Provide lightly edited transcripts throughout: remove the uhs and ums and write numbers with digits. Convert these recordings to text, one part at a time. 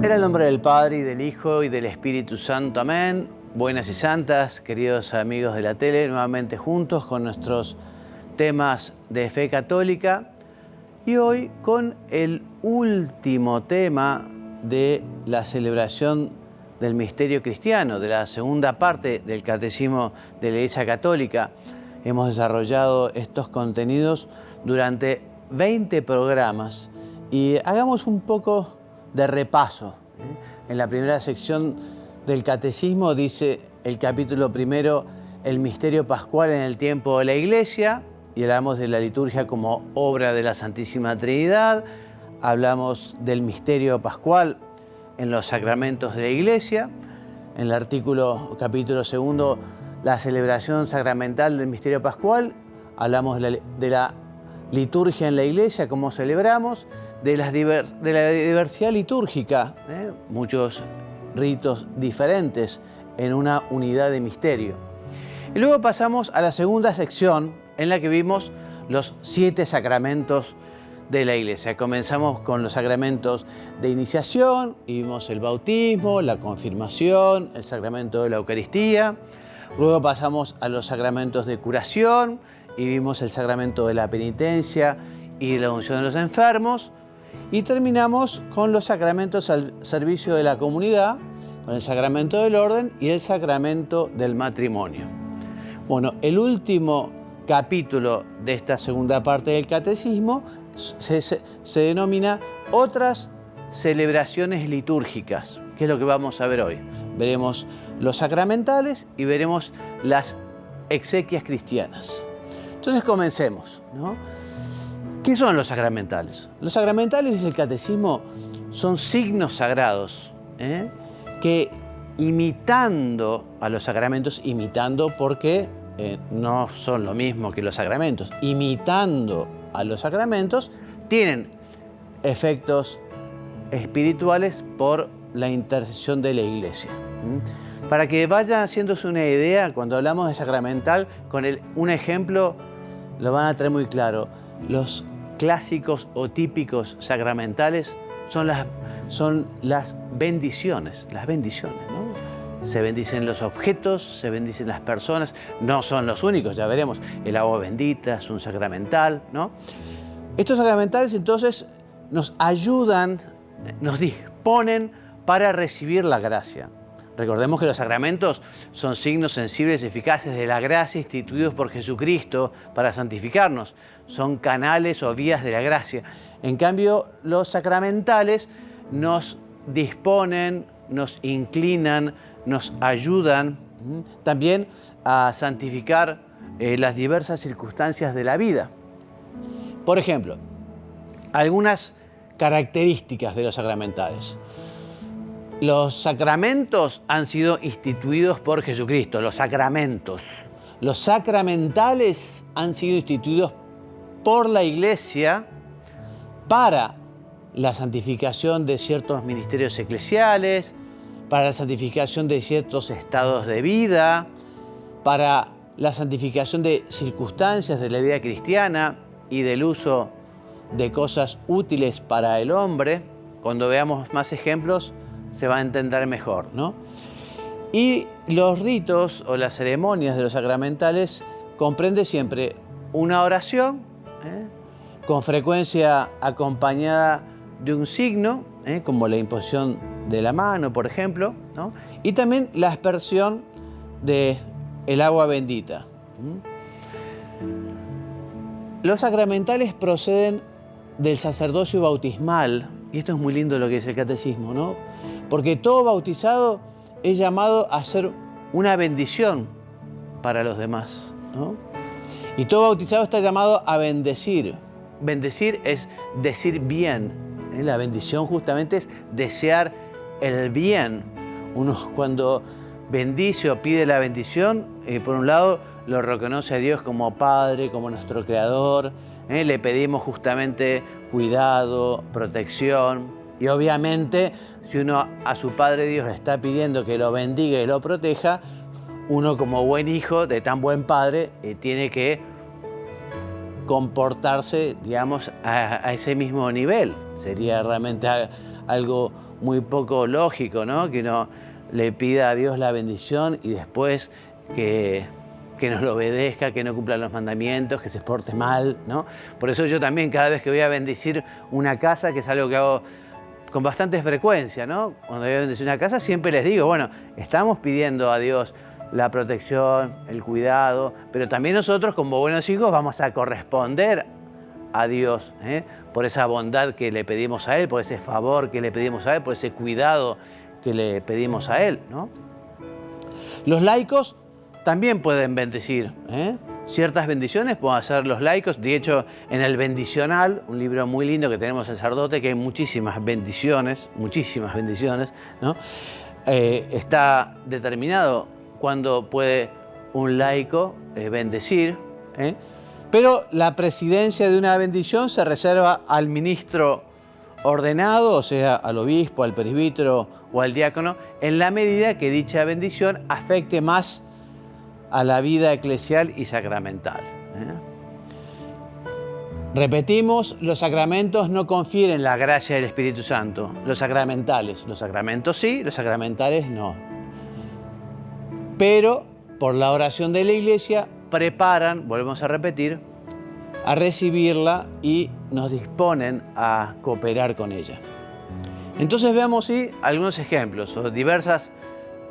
En el nombre del Padre, y del Hijo, y del Espíritu Santo. Amén. Buenas y santas, queridos amigos de la tele, nuevamente juntos con nuestros temas de fe católica. Y hoy con el último tema de la celebración del misterio cristiano, de la segunda parte del Catecismo de la Iglesia Católica. Hemos desarrollado estos contenidos durante 20 programas y hagamos un poco de repaso. En la primera sección del Catecismo dice el capítulo primero, el misterio pascual en el tiempo de la Iglesia, y hablamos de la liturgia como obra de la Santísima Trinidad. Hablamos del misterio pascual en los sacramentos de la Iglesia. En el capítulo segundo, la celebración sacramental del misterio pascual. Hablamos de la liturgia en la Iglesia, cómo celebramos, de la diversidad litúrgica, muchos ritos diferentes en una unidad de misterio. Y luego pasamos a la segunda sección en la que vimos los 7 sacramentos de la Iglesia. Comenzamos con los sacramentos de iniciación y vimos el bautismo, la confirmación, el sacramento de la Eucaristía. Luego pasamos a los sacramentos de curación y vimos el sacramento de la penitencia y de la unción de los enfermos. Y terminamos con los sacramentos al servicio de la comunidad, con el sacramento del orden y el sacramento del matrimonio. Bueno, el último capítulo de esta segunda parte del Catecismo se denomina Otras celebraciones litúrgicas, que es lo que vamos a ver hoy. Veremos los sacramentales y veremos las exequias cristianas. Entonces comencemos, ¿no? ¿Qué son los sacramentales? Los sacramentales, dice el Catecismo, son signos sagrados, que imitando a los sacramentos, imitando porque no son lo mismo que los sacramentos, imitando a los sacramentos, tienen efectos espirituales por la intercesión de la Iglesia. Para que vayan haciéndose una idea, cuando hablamos de sacramental, con un ejemplo lo van a tener muy claro. Los clásicos o típicos sacramentales son las bendiciones, ¿no? Se bendicen los objetos, se bendicen las personas, no son los únicos, ya veremos, el agua bendita es un sacramental, ¿no? Estos sacramentales entonces nos ayudan, nos disponen para recibir la gracia. Recordemos que los sacramentos son signos sensibles y eficaces de la gracia instituidos por Jesucristo para santificarnos. Son canales o vías de la gracia. En cambio, los sacramentales nos disponen, nos inclinan, nos ayudan también a santificar las diversas circunstancias de la vida. Por ejemplo, algunas características de los sacramentales. Los sacramentos han sido instituidos por Jesucristo, los sacramentos. Los sacramentales han sido instituidos por la Iglesia para la santificación de ciertos ministerios eclesiales, para la santificación de ciertos estados de vida, para la santificación de circunstancias de la vida cristiana y del uso de cosas útiles para el hombre. Cuando veamos más ejemplos, se va a entender mejor, ¿no? Y los ritos o las ceremonias de los sacramentales comprende siempre una oración, con frecuencia acompañada de un signo, como la imposición de la mano, por ejemplo, ¿no? Y también la aspersión del agua bendita. Los sacramentales proceden del sacerdocio bautismal, y esto es muy lindo lo que dice el Catecismo, ¿no? Porque todo bautizado es llamado a ser una bendición para los demás, ¿no? Y todo bautizado está llamado a bendecir. Bendecir es decir bien. La bendición justamente es desear el bien. Uno cuando bendice o pide la bendición, por un lado lo reconoce a Dios como Padre, como nuestro Creador. Le pedimos justamente cuidado, protección. Y obviamente, si uno a su Padre Dios le está pidiendo que lo bendiga y lo proteja, uno como buen hijo de tan buen padre tiene que comportarse, digamos, a ese mismo nivel. Sería realmente algo muy poco lógico, ¿no? Que uno le pida a Dios la bendición y después que nos lo obedezca, que no cumpla los mandamientos, que se porte mal, ¿no? Por eso yo también cada vez que voy a bendecir una casa, que es algo que hago con bastante frecuencia, ¿no? Cuando voy a bendecir una casa siempre les digo, bueno, estamos pidiendo a Dios la protección, el cuidado, pero también nosotros como buenos hijos vamos a corresponder a Dios, por esa bondad que le pedimos a Él, por ese favor que le pedimos a Él, por ese cuidado que le pedimos a Él, ¿no? Los laicos también pueden bendecir, ciertas bendiciones pueden hacer los laicos. De hecho, en el Bendicional, un libro muy lindo que tenemos el sacerdote, que hay muchísimas bendiciones, ¿no? Está determinado cuándo puede un laico bendecir, pero la presidencia de una bendición se reserva al ministro ordenado, o sea, al obispo, al presbítero o al diácono, en la medida que dicha bendición afecte más a la vida eclesial y sacramental. Repetimos, los sacramentos no confieren la gracia del Espíritu Santo, los sacramentales. Los sacramentos sí, los sacramentales no. Pero por la oración de la Iglesia preparan, volvemos a repetir, a recibirla y nos disponen a cooperar con ella. Entonces veamos sí, algunos ejemplos o diversas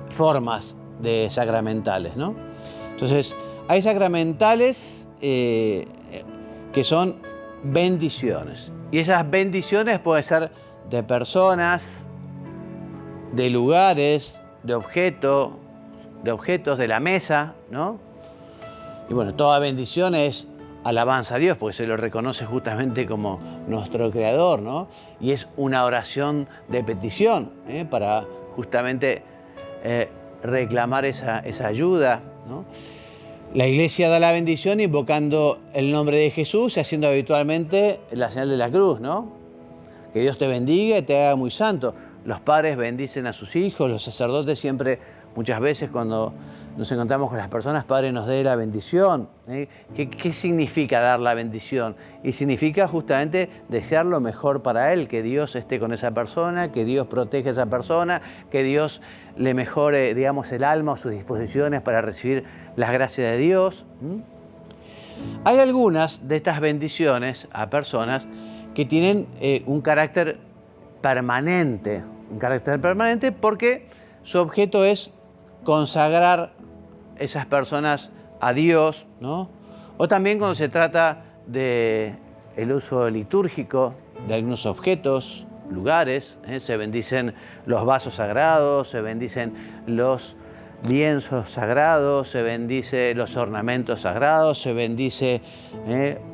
formas de sacramentales, ¿no? Entonces, hay sacramentales que son bendiciones. Y esas bendiciones pueden ser de personas, de lugares, de objetos, de la mesa, ¿no? Y bueno, toda bendición es alabanza a Dios, porque se lo reconoce justamente como nuestro Creador, ¿no? Y es una oración de petición, para justamente reclamar esa ayuda, ¿no? La Iglesia da la bendición invocando el nombre de Jesús y haciendo habitualmente la señal de la cruz, ¿no? Que Dios te bendiga y te haga muy santo. Los padres bendicen a sus hijos, los sacerdotes siempre, muchas veces cuando nos encontramos con las personas, Padre nos dé la bendición. ¿Qué significa dar la bendición? Y significa justamente desear lo mejor para él, que Dios esté con esa persona, que Dios proteja a esa persona, que Dios le mejore, digamos, el alma o sus disposiciones para recibir las gracias de Dios. Hay algunas de estas bendiciones a personas que tienen un carácter permanente porque su objeto es consagrar esas personas a Dios, ¿no? O también cuando se trata del uso litúrgico de algunos objetos, lugares, se bendicen los vasos sagrados, se bendicen los lienzos sagrados, se bendice los ornamentos sagrados, se bendice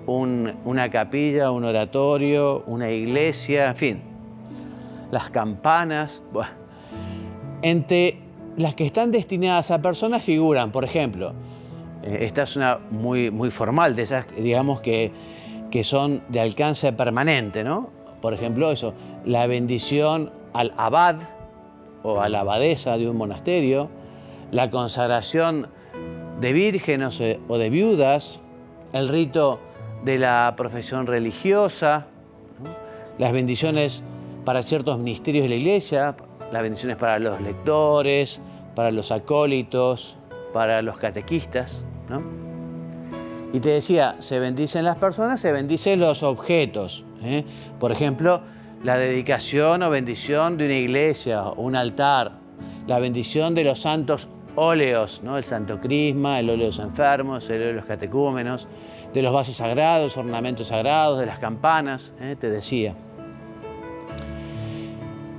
una capilla, un oratorio, una iglesia, en fin, las campanas. Bueno, entre las que están destinadas a personas figuran, por ejemplo, esta es una muy formal, de esas, digamos, que son de alcance permanente, ¿no? Por ejemplo, eso, la bendición al abad o a la abadesa de un monasterio, la consagración de vírgenes o de viudas, el rito de la profesión religiosa, ¿no? Las bendiciones para ciertos ministerios de la Iglesia, las bendiciones para los lectores, para los acólitos, para los catequistas, ¿no? Y te decía, se bendicen las personas, se bendicen los objetos, Por ejemplo, la dedicación o bendición de una iglesia o un altar, la bendición de los santos óleos, ¿no? El santo crisma, el óleo de los enfermos, el óleo de los catecúmenos, de los vasos sagrados, ornamentos sagrados, de las campanas, te decía.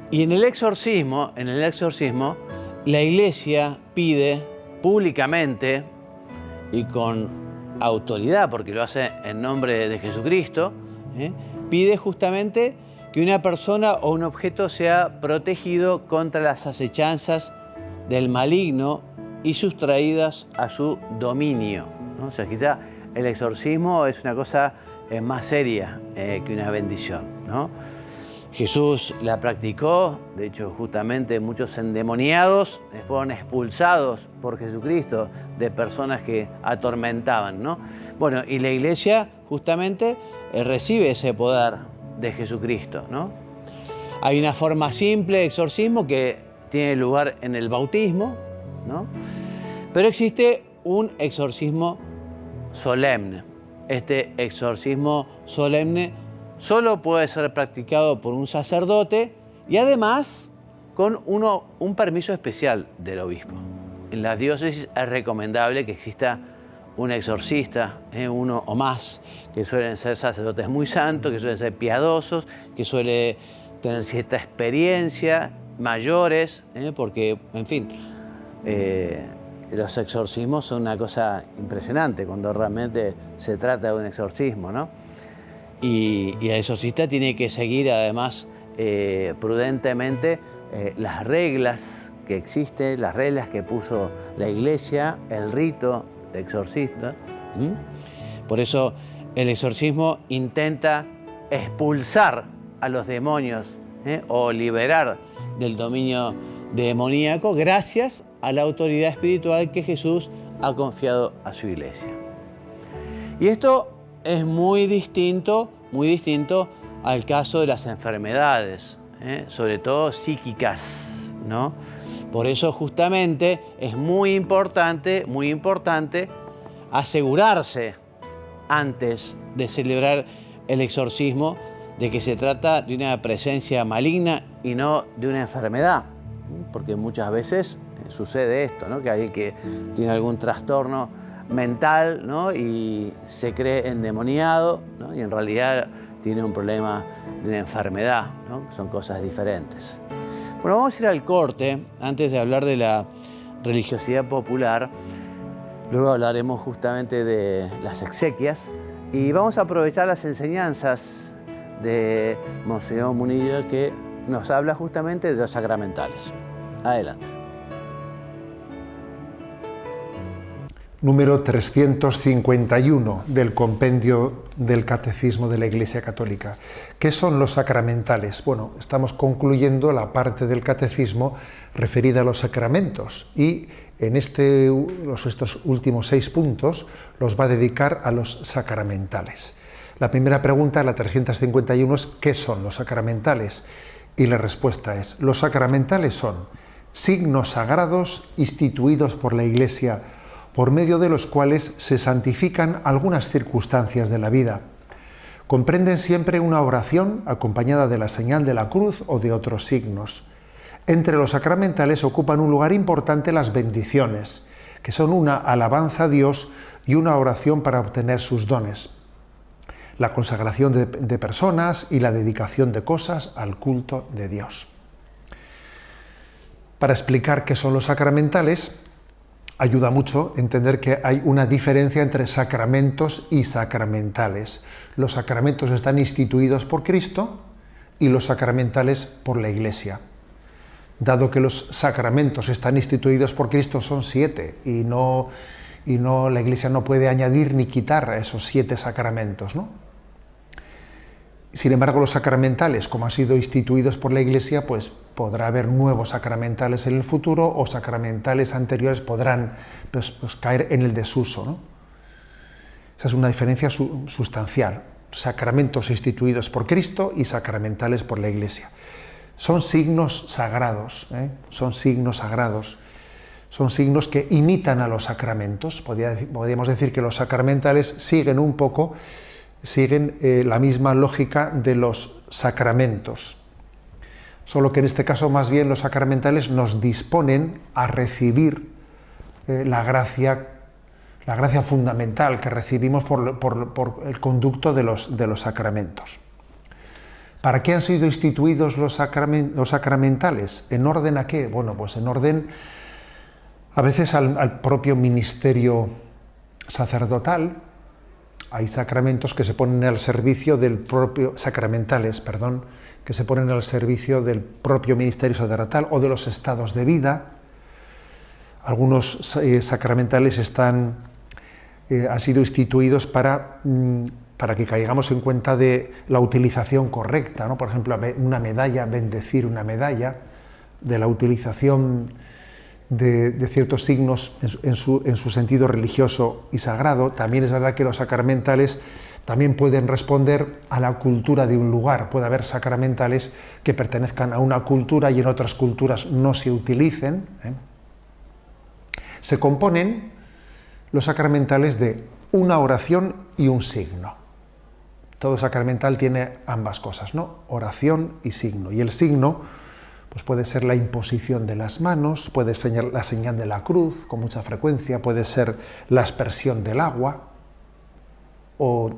Y en el exorcismo, la Iglesia pide públicamente y con autoridad, porque lo hace en nombre de Jesucristo, pide justamente que una persona o un objeto sea protegido contra las acechanzas del maligno y sustraídas a su dominio, ¿no? O sea, quizá el exorcismo es una cosa más seria que una bendición, ¿no? Jesús la practicó, de hecho justamente muchos endemoniados fueron expulsados por Jesucristo de personas que atormentaban, ¿no? Bueno, y la Iglesia justamente recibe ese poder de Jesucristo, ¿no? Hay una forma simple de exorcismo que tiene lugar en el bautismo, ¿no? Pero existe un exorcismo solemne. Este exorcismo solemne solo puede ser practicado por un sacerdote y además con un permiso especial del obispo. En las diócesis es recomendable que exista un exorcista, uno o más, que suelen ser sacerdotes muy santos, que suelen ser piadosos, que suelen tener cierta experiencia, mayores, porque, en fin, los exorcismos son una cosa impresionante cuando realmente se trata de un exorcismo, ¿no? Y el exorcista tiene que seguir además prudentemente las reglas que existen, las reglas que puso la Iglesia, el rito de exorcista. Por eso el exorcismo intenta expulsar a los demonios o liberar del dominio demoníaco gracias a la autoridad espiritual que Jesús ha confiado a su Iglesia. Y esto es muy distinto al caso de las enfermedades, sobre todo psíquicas, ¿no? Por eso justamente es muy importante asegurarse antes de celebrar el exorcismo de que se trata de una presencia maligna y no de una enfermedad, porque muchas veces sucede esto, ¿no? Que alguien que tiene algún trastorno mental, ¿no? Y se cree endemoniado, ¿no? Y en realidad tiene un problema de una enfermedad, ¿no? Son cosas diferentes. Bueno, vamos a ir al corte antes de hablar de la religiosidad popular. Luego hablaremos justamente de las exequias y vamos a aprovechar las enseñanzas de Monseñor Munilla, que nos habla justamente de los sacramentales. Adelante. Número 351 del compendio del Catecismo de la Iglesia Católica. ¿Qué son los sacramentales? Bueno, estamos concluyendo la parte del Catecismo referida a los sacramentos y en estos últimos 6 puntos los va a dedicar a los sacramentales. La primera pregunta, la 351, es ¿qué son los sacramentales? Y la respuesta es: los sacramentales son signos sagrados instituidos por la Iglesia, por medio de los cuales se santifican algunas circunstancias de la vida. Comprenden siempre una oración acompañada de la señal de la cruz o de otros signos. Entre los sacramentales ocupan un lugar importante las bendiciones, que son una alabanza a Dios y una oración para obtener sus dones, la consagración de personas y la dedicación de cosas al culto de Dios. Para explicar qué son los sacramentales, ayuda mucho entender que hay una diferencia entre sacramentos y sacramentales. Los sacramentos están instituidos por Cristo y los sacramentales por la Iglesia. Dado que los sacramentos están instituidos por Cristo, son 7 y no la Iglesia no puede añadir ni quitar a esos 7 sacramentos, ¿no? Sin embargo, los sacramentales, como han sido instituidos por la Iglesia, pues podrá haber nuevos sacramentales en el futuro o sacramentales anteriores podrán pues, caer en el desuso, ¿no? Esa es una diferencia sustancial. Sacramentos instituidos por Cristo y sacramentales por la Iglesia. Son signos sagrados, son signos sagrados. Son signos que imitan a los sacramentos. Podríamos decir que los sacramentales siguen la misma lógica de los sacramentos. Solo que en este caso más bien los sacramentales nos disponen a recibir la gracia fundamental que recibimos por el conducto de los sacramentos. ¿Para qué han sido instituidos los sacramentales? ¿En orden a qué? Bueno, pues en orden a veces al propio ministerio sacerdotal. Hay sacramentos que se ponen al servicio del propio, que se ponen al servicio del propio ministerio sacerdotal o de los estados de vida. Algunos sacramentales han sido instituidos para que caigamos en cuenta de la utilización correcta, ¿no? Por ejemplo, una medalla, bendecir una medalla, de la utilización de ciertos signos en su sentido religioso y sagrado. También es verdad que los sacramentales También pueden responder a la cultura de un lugar. Puede haber sacramentales que pertenezcan a una cultura y en otras culturas no se utilicen. Se componen los sacramentales de una oración y un signo. Todo sacramental tiene ambas cosas, ¿no? Oración y signo. Y el signo pues puede ser la imposición de las manos, puede ser la señal de la cruz, con mucha frecuencia, puede ser la aspersión del agua, o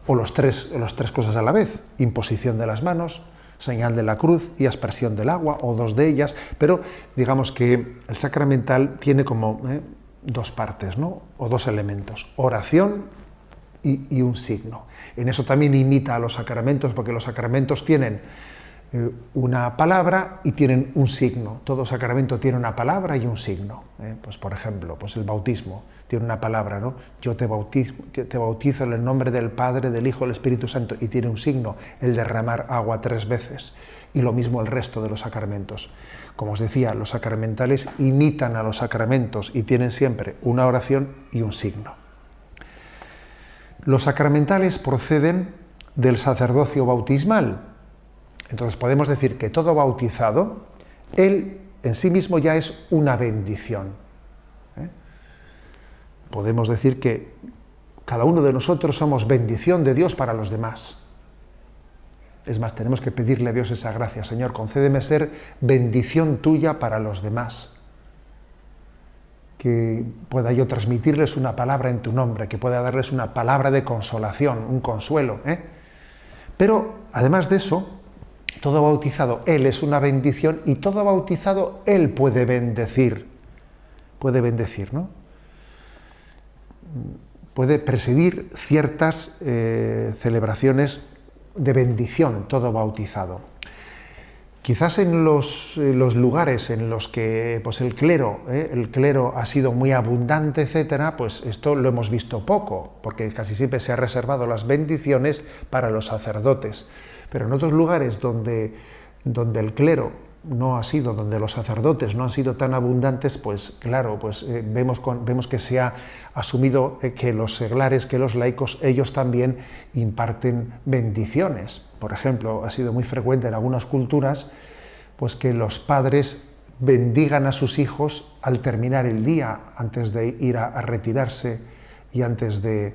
las tres cosas a la vez, imposición de las manos, señal de la cruz y aspersión del agua, o dos de ellas, pero digamos que el sacramental tiene como dos partes, ¿no? O dos elementos, oración y un signo. En eso también imita a los sacramentos, porque los sacramentos tienen una palabra y tienen un signo. Todo sacramento tiene una palabra y un signo. Pues por ejemplo, pues el bautismo tiene una palabra, ¿no? Yo te bautizo en el nombre del Padre, del Hijo, del Espíritu Santo, y tiene un signo, el derramar agua 3 veces. Y lo mismo el resto de los sacramentos. Como os decía, los sacramentales imitan a los sacramentos y tienen siempre una oración y un signo. Los sacramentales proceden del sacerdocio bautismal. Entonces podemos decir que todo bautizado, él en sí mismo ya es una bendición. Podemos decir que cada uno de nosotros somos bendición de Dios para los demás. Es más, tenemos que pedirle a Dios esa gracia. Señor, concédeme ser bendición tuya para los demás. Que pueda yo transmitirles una palabra en tu nombre, que pueda darles una palabra de consolación, un consuelo. Pero, además de eso, todo bautizado, él es una bendición y todo bautizado, él puede bendecir. Puede bendecir, ¿no? Puede presidir ciertas celebraciones de bendición, todo bautizado. Quizás en los lugares en los que pues el clero ha sido muy abundante, etcétera, pues esto lo hemos visto poco, porque casi siempre se ha reservado las bendiciones para los sacerdotes. Pero en otros lugares donde el clero no ha sido, donde los sacerdotes no han sido tan abundantes, pues claro, pues vemos que se ha asumido que los seglares, que los laicos, ellos también imparten bendiciones. Por ejemplo, ha sido muy frecuente en algunas culturas pues que los padres bendigan a sus hijos al terminar el día, antes de ir a retirarse y antes de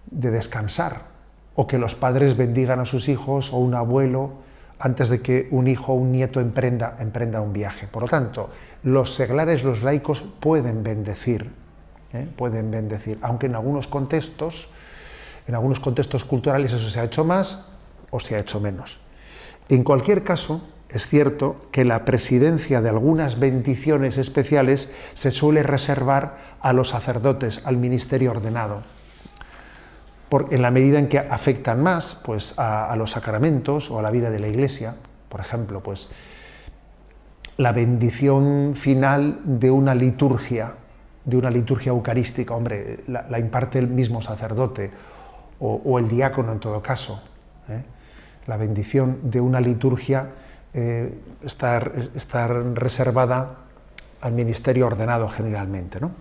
descansar. O que los padres bendigan a sus hijos o un abuelo antes de que un hijo o un nieto emprenda un viaje. Por lo tanto, los seglares, los laicos pueden bendecir, aunque en algunos contextos culturales eso se ha hecho más o se ha hecho menos. En cualquier caso, es cierto que la presidencia de algunas bendiciones especiales se suele reservar a los sacerdotes, al ministerio ordenado. En la medida en que afectan más pues, a los sacramentos o a la vida de la Iglesia. Por ejemplo, pues, la bendición final de una liturgia eucarística, hombre, la imparte el mismo sacerdote o el diácono en todo caso. La bendición de una liturgia está reservada al ministerio ordenado generalmente, ¿no?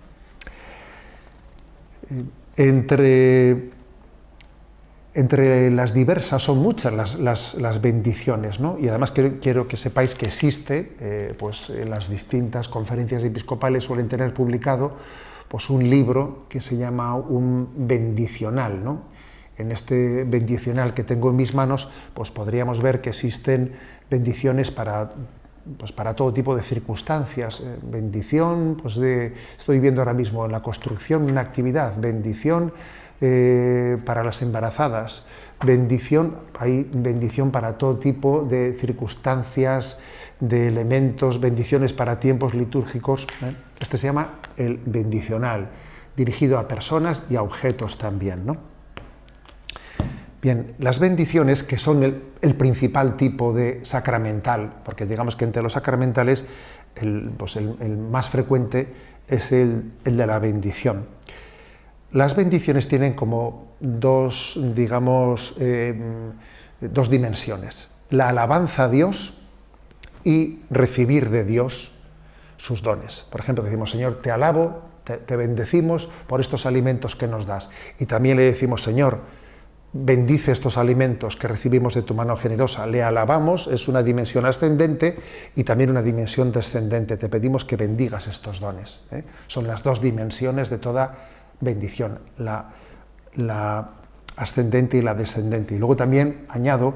Entre las diversas, son muchas las bendiciones, ¿no? Y además quiero que sepáis que existe, las distintas conferencias episcopales suelen tener publicado pues, un libro que se llama un bendicional, ¿no? En este bendicional que tengo en mis manos, pues podríamos ver que existen bendiciones para todo tipo de circunstancias. Bendición, estoy viendo ahora mismo en la construcción una actividad, bendición para las embarazadas, hay bendición para todo tipo de circunstancias, de elementos, bendiciones para tiempos litúrgicos. Este se llama el bendicional, dirigido a personas y a objetos también, ¿no? Bien, las bendiciones, que son el principal tipo de sacramental, porque digamos que entre los sacramentales el más frecuente es el de la bendición. Las bendiciones tienen como dos dimensiones: la alabanza a Dios y recibir de Dios sus dones. Por ejemplo, decimos: Señor, te alabo te bendecimos por estos alimentos que nos das. Y también le decimos, Señor, bendice estos alimentos que recibimos de tu mano generosa. Le alabamos, es una dimensión ascendente y también una dimensión descendente. Te pedimos que bendigas estos dones. Son las dos dimensiones de toda bendición, la ascendente y la descendente. Y luego también añado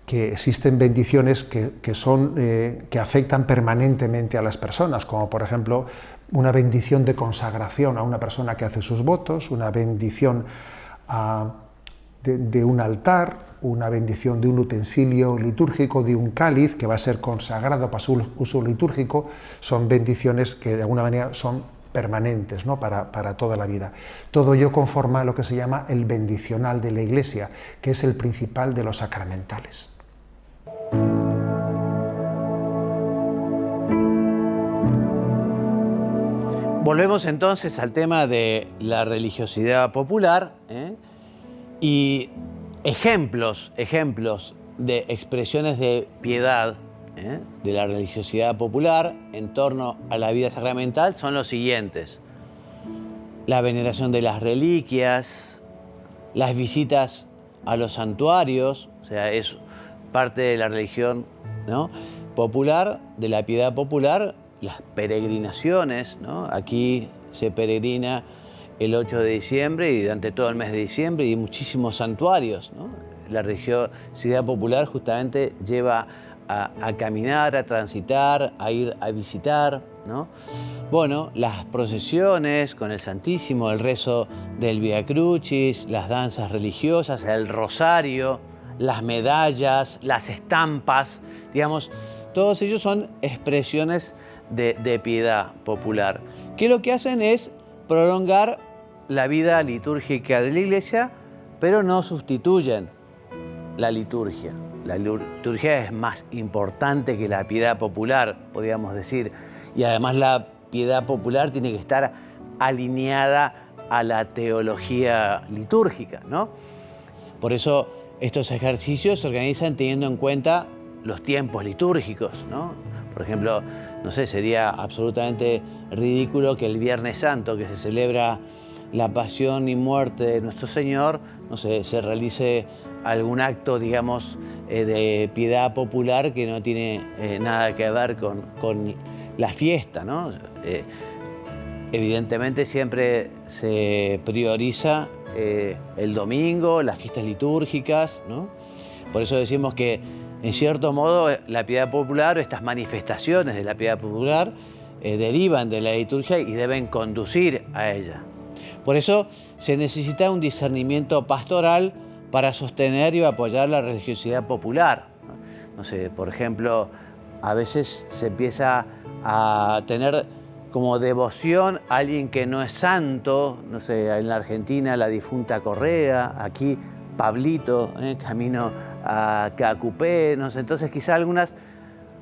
que existen bendiciones que afectan permanentemente a las personas, como por ejemplo una bendición de consagración a una persona que hace sus votos, una bendición de un altar, una bendición de un utensilio litúrgico, de un cáliz que va a ser consagrado para su uso litúrgico. Son bendiciones que de alguna manera son permanentes, ¿no? para toda la vida. Todo ello conforma lo que se llama el bendicional de la Iglesia, que es el principal de los sacramentales. Volvemos entonces al tema de la religiosidad popular, y ejemplos de expresiones de piedad de la religiosidad popular en torno a la vida sacramental son los siguientes: la veneración de las reliquias, las visitas a los santuarios, o sea, es parte de la religión, ¿no?, popular, de la piedad popular, las peregrinaciones, ¿no? Aquí se peregrina el 8 de diciembre y durante todo el mes de diciembre, y muchísimos santuarios, ¿no? La religiosidad popular justamente lleva a caminar, a transitar, a ir a visitar, ¿no? Bueno, las procesiones con el Santísimo, el rezo del Vía Crucis, las danzas religiosas, el rosario, las medallas, las estampas, digamos, todos ellos son expresiones de piedad popular, que lo que hacen es prolongar la vida litúrgica de la Iglesia, pero no sustituyen la liturgia. La liturgia es más importante que la piedad popular, podríamos decir, y además la piedad popular tiene que estar alineada a la teología litúrgica, ¿no? Por eso estos ejercicios se organizan teniendo en cuenta los tiempos litúrgicos, ¿no? Por ejemplo, no sé, sería absolutamente ridículo que el Viernes Santo, que se celebra la pasión y muerte de nuestro Señor, no sé, se realice algún acto, digamos, de piedad popular que no tiene nada que ver con la fiesta, ¿no? Evidentemente siempre se prioriza el domingo, las fiestas litúrgicas, ¿no? Por eso decimos que, en cierto modo, la piedad popular, estas manifestaciones de la piedad popular, derivan de la liturgia y deben conducir a ella. Por eso se necesita un discernimiento pastoral para sostener y apoyar la religiosidad popular. No sé, por ejemplo, a veces se empieza a tener como devoción a alguien que no es santo, no sé, en la Argentina la difunta Correa, aquí Pablito, camino a Cacupé, no sé, entonces quizá algunas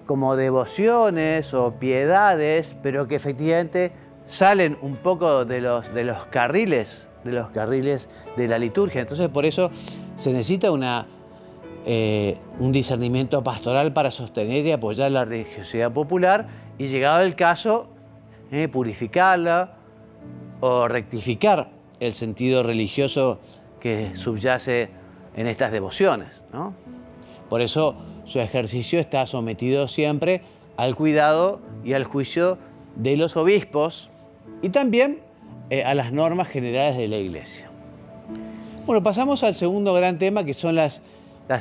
como devociones o piedades, pero que efectivamente salen un poco de los carriles de la liturgia. Entonces por eso se necesita un discernimiento pastoral para sostener y apoyar la religiosidad popular y, llegado el caso, purificarla o rectificar el sentido religioso que subyace en estas devociones, ¿no? Por eso su ejercicio está sometido siempre al cuidado y al juicio de los obispos y también a las normas generales de la Iglesia. Bueno, pasamos al segundo gran tema, que son las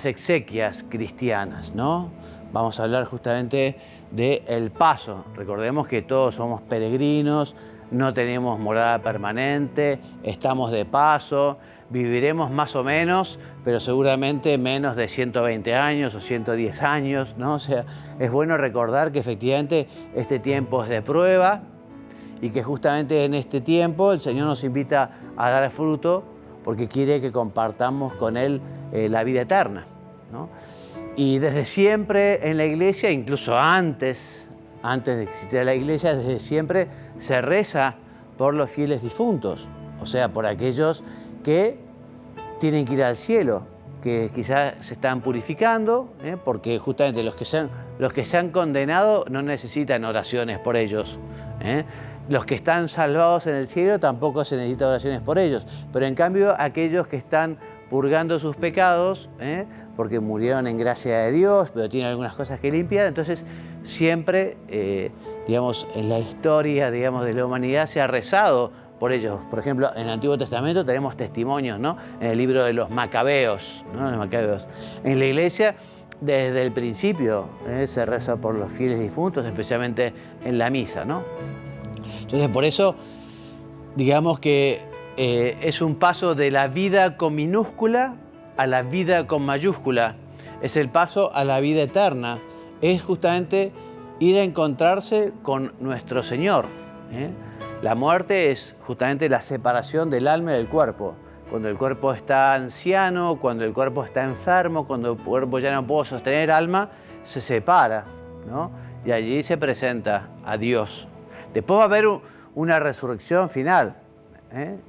exequias cristianas, ¿no? Vamos a hablar justamente del paso. Recordemos que todos somos peregrinos, no tenemos morada permanente, estamos de paso, viviremos más o menos, pero seguramente menos de 120 años o 110 años, ¿no? O sea, es bueno recordar que efectivamente este tiempo es de prueba y que justamente en este tiempo el Señor nos invita a dar fruto porque quiere que compartamos con Él la vida eterna, ¿no? Y desde siempre en la Iglesia, incluso antes de que existiera la Iglesia, desde siempre se reza por los fieles difuntos, o sea, por aquellos que tienen que ir al cielo, que quizás se están purificando, porque justamente los que se han condenado no necesitan oraciones por ellos. Los que están salvados en el cielo tampoco se necesitan oraciones por ellos. Pero en cambio aquellos que están purgando sus pecados, porque murieron en gracia de Dios, pero tienen algunas cosas que limpiar, entonces siempre, digamos, en la historia, digamos, de la humanidad se ha rezado por ellos. Por ejemplo, en el Antiguo Testamento tenemos testimonios, ¿no? En el libro de los Macabeos, ¿no? Los Macabeos. En la Iglesia, desde el principio, se reza por los fieles difuntos, especialmente en la misa, ¿no? Entonces, por eso, digamos que es un paso de la vida con minúscula a la vida con mayúscula. Es el paso a la vida eterna. Es justamente ir a encontrarse con nuestro Señor. La muerte es justamente la separación del alma y del cuerpo. Cuando el cuerpo está anciano, cuando el cuerpo está enfermo, cuando el cuerpo ya no puede sostener alma, se separa, ¿no? Y allí se presenta a Dios. Después va a haber una resurrección final.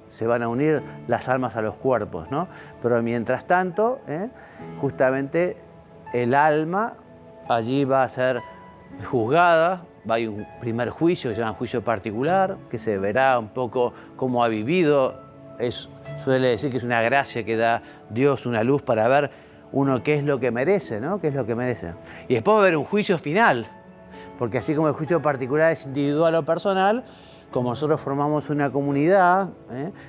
Se van a unir las almas a los cuerpos, ¿no? Pero mientras tanto, justamente el alma allí va a ser juzgada, va a ir un primer juicio que se llama juicio particular, que se verá un poco cómo ha vivido. Suele decir que es una gracia que da Dios, una luz para ver uno qué es lo que merece, ¿no? ¿Qué es lo que merece? Y después va a haber un juicio final, porque así como el juicio particular es individual o personal, como nosotros formamos una comunidad,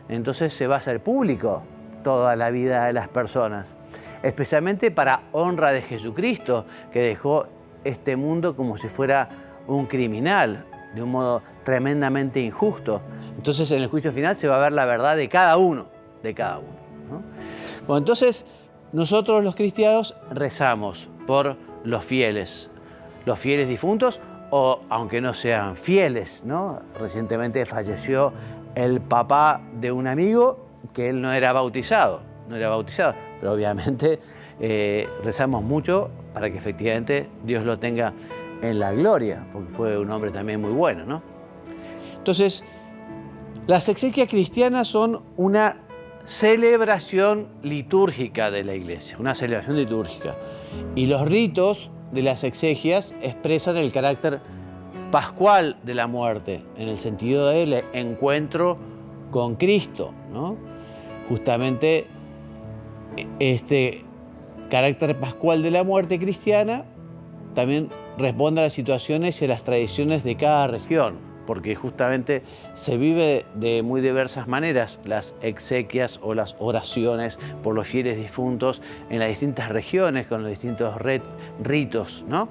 entonces se va a hacer público toda la vida de las personas, especialmente para honra de Jesucristo, que dejó este mundo como si fuera un criminal, de un modo tremendamente injusto. Entonces en el juicio final se va a ver la verdad de cada uno, ¿no? Bueno, entonces nosotros los cristianos rezamos por los fieles difuntos, o aunque no sean fieles, ¿no? Recientemente falleció el papá de un amigo que él no era bautizado, pero obviamente rezamos mucho para que efectivamente Dios lo tenga en la gloria, porque fue un hombre también muy bueno, ¿no? Entonces, las exequias cristianas son una celebración litúrgica de la Iglesia, una celebración litúrgica. Y los ritos de las exegias expresan el carácter pascual de la muerte, en el sentido del encuentro con Cristo, ¿no? Justamente este carácter pascual de la muerte cristiana también responde a las situaciones y a las tradiciones de cada región, porque justamente se vive de muy diversas maneras las exequias o las oraciones por los fieles difuntos en las distintas regiones con los distintos ritos, ¿no?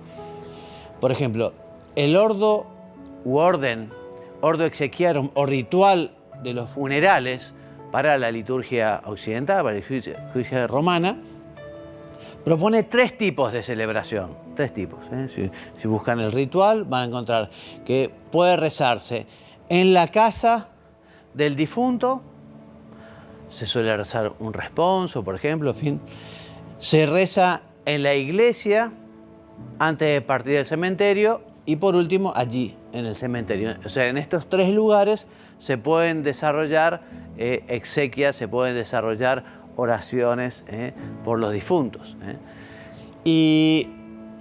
Por ejemplo, el ordo exequiarum o ritual de los funerales para la liturgia occidental, para la liturgia romana, propone 3 tipos de celebración, 3 tipos. Si buscan el ritual van a encontrar que puede rezarse en la casa del difunto, se suele rezar un responso, por ejemplo, en fin. Se reza en la iglesia antes de partir del cementerio y por último allí, en el cementerio. O sea, en estos 3 lugares se pueden desarrollar exequias, se pueden desarrollar oraciones por los difuntos. Y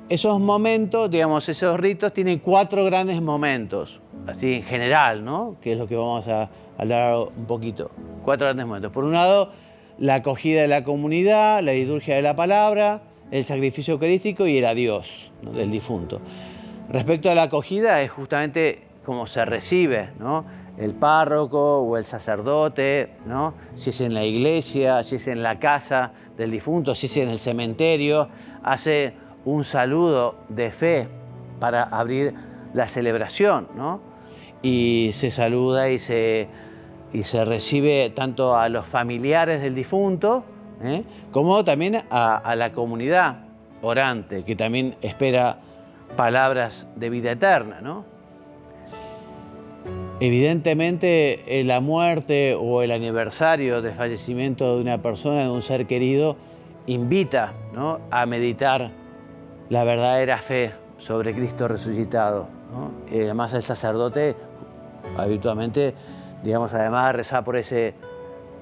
esos momentos, digamos, esos ritos tienen 4 grandes momentos, así en general, ¿no? Que es lo que vamos a hablar un poquito. 4 grandes momentos. Por un lado, la acogida de la comunidad, la liturgia de la palabra, el sacrificio eucarístico y el adiós, ¿no? Del difunto. Respecto a la acogida, es justamente cómo se recibe, ¿no? El párroco o el sacerdote, ¿no? Si es en la iglesia, si es en la casa del difunto, si es en el cementerio, hace un saludo de fe para abrir la celebración, ¿no? Y se saluda y se recibe tanto a los familiares del difunto, como también a la comunidad orante, que también espera palabras de vida eterna, ¿no? Evidentemente, la muerte o el aniversario de fallecimiento de una persona, de un ser querido, invita, ¿no? A meditar la verdadera fe sobre Cristo resucitado, ¿no? Y además el sacerdote habitualmente, digamos, además de rezar por ese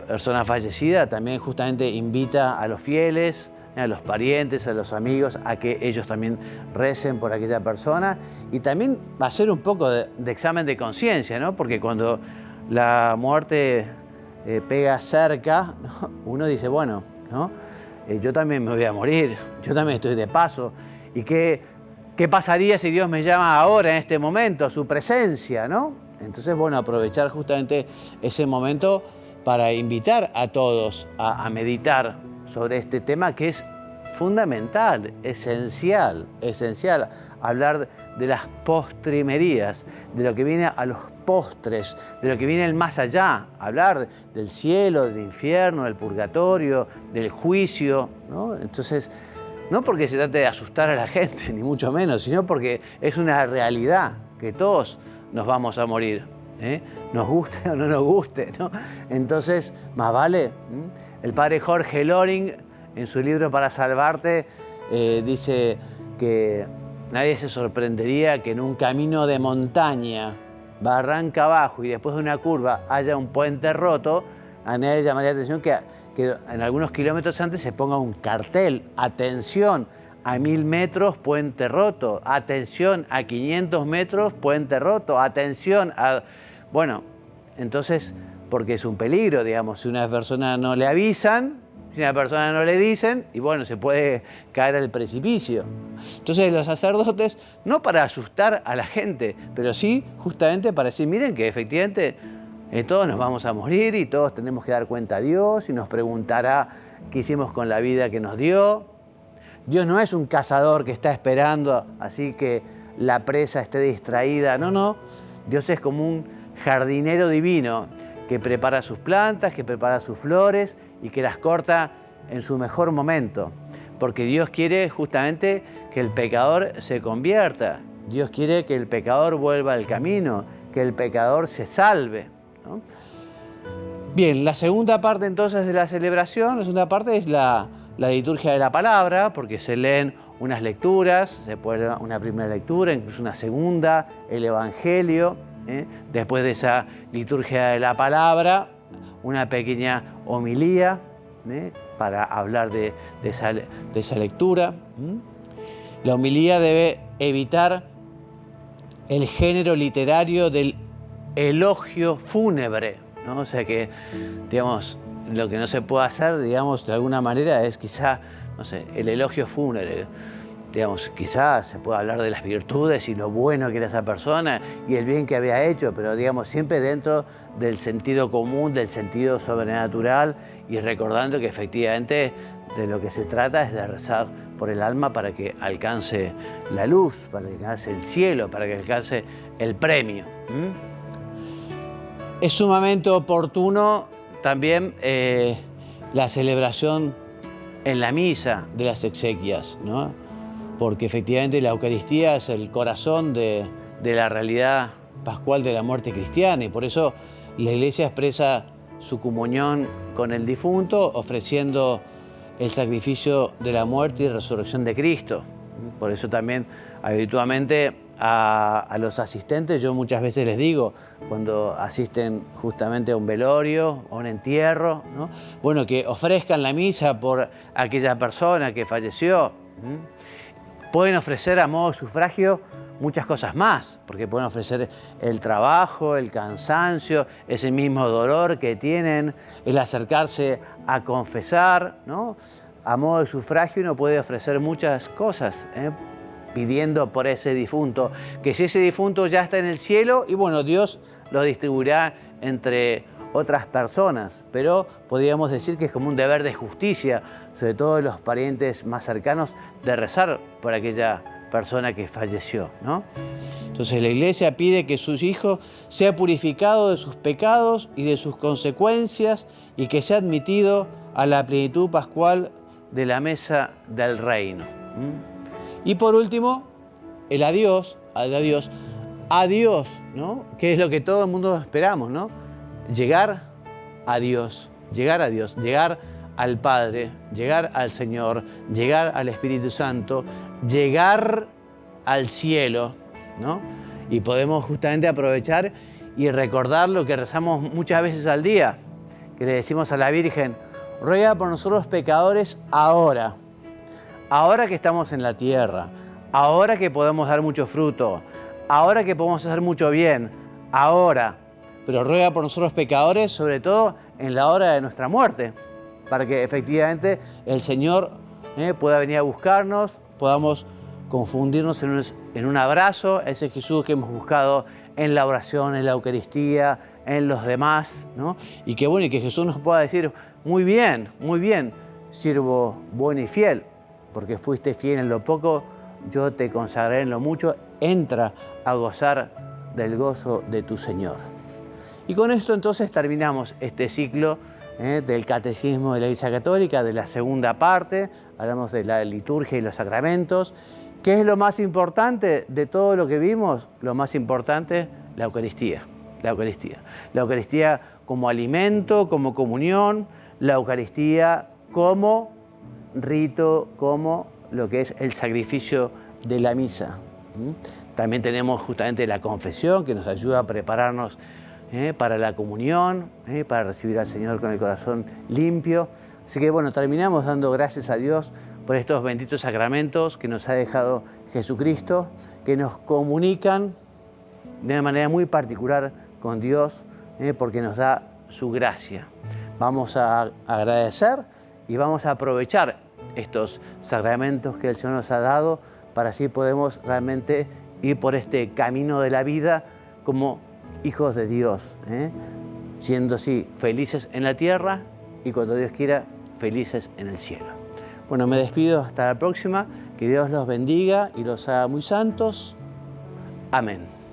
persona fallecida también justamente invita a los fieles, a los parientes, a los amigos, a que ellos también recen por aquella persona y también hacer un poco de examen de conciencia, ¿no? Porque cuando la muerte pega cerca, ¿no? Uno dice, bueno, ¿no? Yo también me voy a morir, yo también estoy de paso. ¿Y qué pasaría si Dios me llama ahora, en este momento, a su presencia, ¿no? Entonces, bueno, aprovechar justamente ese momento para invitar a todos a meditar sobre este tema que es fundamental, esencial, hablar de las postrimerías, de lo que viene a los postres, de lo que viene el más allá, hablar del cielo, del infierno, del purgatorio, del juicio, ¿no? Entonces, no porque se trate de asustar a la gente, ni mucho menos, sino porque es una realidad que todos nos vamos a morir, ¿eh? Nos guste o no nos guste, ¿no? Entonces, más vale. El padre Jorge Loring, en su libro Para Salvarte, dice que nadie se sorprendería que en un camino de montaña, barranca abajo y después de una curva haya un puente roto. A nadie le llamaría la atención que en algunos kilómetros antes se ponga un cartel: atención, a 1000 metros puente roto, atención, a 500 metros puente roto, atención a... Bueno, entonces, porque es un peligro, digamos, si una persona no le avisan, si una persona no le dicen, y bueno, se puede caer al precipicio. Entonces los sacerdotes, no para asustar a la gente, pero sí justamente para decir, miren que efectivamente todos nos vamos a morir y todos tenemos que dar cuenta a Dios y nos preguntará qué hicimos con la vida que nos dio. Dios no es un cazador que está esperando así que la presa esté distraída, no. Dios es como un jardinero divino que prepara sus plantas, que prepara sus flores y que las corta en su mejor momento. Porque Dios quiere justamente que el pecador se convierta. Dios quiere que el pecador vuelva al camino, que el pecador se salve, ¿no? Bien, la segunda parte entonces de la celebración, la segunda parte es la liturgia de la palabra, porque se leen unas lecturas, se puede leer una primera lectura, incluso una segunda, el Evangelio. Después de esa liturgia de la palabra, una pequeña homilía para hablar de esa lectura. La homilía debe evitar el género literario del elogio fúnebre, ¿no? O sea que, digamos, lo que no se puede hacer, digamos, de alguna manera es quizá, no sé, el elogio fúnebre. Digamos, quizás se puede hablar de las virtudes y lo bueno que era esa persona y el bien que había hecho, pero digamos, siempre dentro del sentido común, del sentido sobrenatural y recordando que efectivamente de lo que se trata es de rezar por el alma para que alcance la luz, para que alcance el cielo, para que alcance el premio. Es sumamente oportuno también la celebración en la misa de las exequias, ¿no? Porque efectivamente la Eucaristía es el corazón de la realidad pascual de la muerte cristiana y por eso la Iglesia expresa su comunión con el difunto ofreciendo el sacrificio de la muerte y resurrección de Cristo. Por eso también habitualmente a los asistentes, yo muchas veces les digo, cuando asisten justamente a un velorio o a un entierro, ¿no? Bueno, que ofrezcan la misa por aquella persona que falleció. Pueden ofrecer a modo de sufragio muchas cosas más, porque pueden ofrecer el trabajo, el cansancio, ese mismo dolor que tienen, el acercarse a confesar, ¿no? A modo de sufragio uno puede ofrecer muchas cosas, pidiendo por ese difunto, que si ese difunto ya está en el cielo, y bueno, Dios lo distribuirá entre otras personas, pero podríamos decir que es como un deber de justicia, sobre todo de los parientes más cercanos, de rezar por aquella persona que falleció, ¿no? Entonces la Iglesia pide que su hijo sea purificado de sus pecados y de sus consecuencias y que sea admitido a la plenitud pascual de la mesa del reino. Y por último, el adiós, ¿no? Que es lo que todo el mundo esperamos, ¿no? Llegar a Dios, llegar al Padre, llegar al Señor, llegar al Espíritu Santo, llegar al cielo, ¿no? Y podemos justamente aprovechar y recordar lo que rezamos muchas veces al día, que le decimos a la Virgen, ruega por nosotros pecadores ahora, ahora que estamos en la tierra, ahora que podemos dar mucho fruto, ahora que podemos hacer mucho bien, ahora, pero ruega por nosotros pecadores, sobre todo en la hora de nuestra muerte, para que efectivamente el Señor pueda venir a buscarnos, podamos confundirnos en un abrazo, ese Jesús que hemos buscado en la oración, en la Eucaristía, en los demás, ¿no? Y que bueno, y que Jesús nos pueda decir, muy bien, siervo bueno y fiel, porque fuiste fiel en lo poco, yo te consagraré en lo mucho, entra a gozar del gozo de tu Señor. Y con esto entonces terminamos este ciclo del Catecismo de la Iglesia Católica, de la segunda parte, hablamos de la liturgia y los sacramentos. ¿Qué es lo más importante de todo lo que vimos? Lo más importante, la Eucaristía. La Eucaristía. La Eucaristía como alimento, como comunión, la Eucaristía como rito, como lo que es el sacrificio de la misa. También tenemos justamente la confesión que nos ayuda a prepararnos para la comunión, para recibir al Señor con el corazón limpio. Así que bueno, terminamos dando gracias a Dios por estos benditos sacramentos que nos ha dejado Jesucristo, que nos comunican de una manera muy particular con Dios, porque nos da su gracia. Vamos a agradecer y vamos a aprovechar estos sacramentos que el Señor nos ha dado, para así podemos realmente ir por este camino de la vida como hijos de Dios, siendo así felices en la tierra y cuando Dios quiera, felices en el cielo. Bueno, me despido hasta la próxima, que Dios los bendiga y los haga muy santos. Amén.